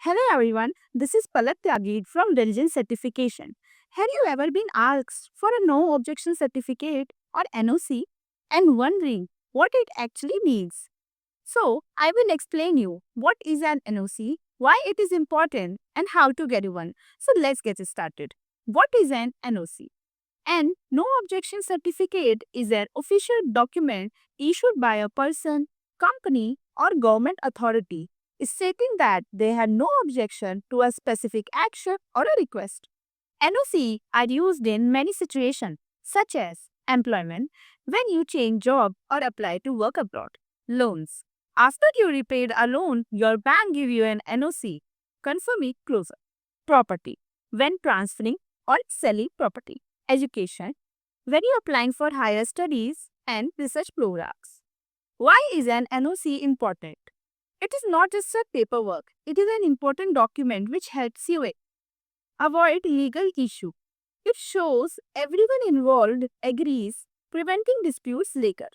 Hello everyone, this is Palak Tyagid from Diligence Certification. Have you ever been asked for a no objection certificate or NOC and wondering what it actually means? So, I will explain you what is an NOC, why it is important and how to get one. So, let's get started. What is an NOC? An no objection certificate is an official document issued by a person, company, or government authority stating that they have no objection to a specific action or a request. NOC are used in many situations, such as employment, when you change job or apply to work abroad. Loans. After you repaid a loan, your bank give you an NOC, confirming closure. Property. When transferring or selling property. Education. When you are applying for higher studies and research programs. Why is an NOC important? It is not just a paperwork. It is an important document which helps you avoid legal issue. It shows everyone involved agrees, preventing disputes later.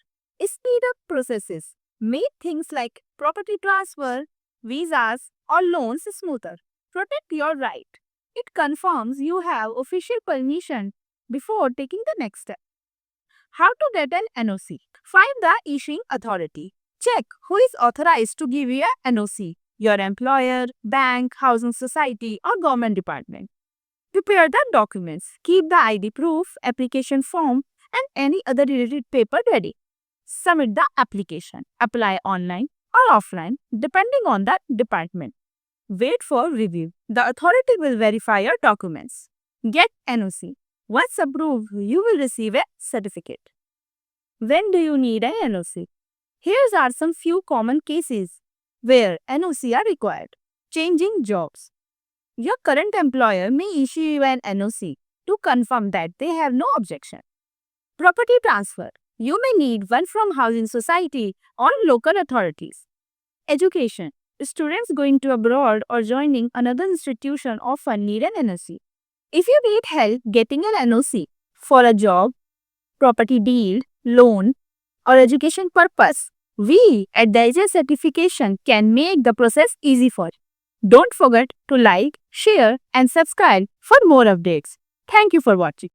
Speed up processes. Make things like property transfer, visas, or loans smoother. Protect your right. It confirms you have official permission before taking the next step. How to get an NOC? Find the issuing authority. Check who is authorized to give you an NOC. Your employer, bank, housing society, or government department. Prepare the documents. Keep the ID proof, application form, and any other related paper ready. Submit the application. Apply online or offline depending on the department. Wait for review. The authority will verify your documents. Get NOC. Once approved, you will receive a certificate. When do you need an NOC? Here are some few common cases where NOC are required. Changing jobs. Your current employer may issue you an NOC to confirm that they have no objection. Property transfer. You may need one from housing society or local authorities. Education. Students going to abroad or joining another institution often need an NOC. If you need help getting an NOC for a job, property deed, loan, or education purpose, we at Diligence Certification can make the process easy for you. Don't forget to like, share, and subscribe for more updates. Thank you for watching.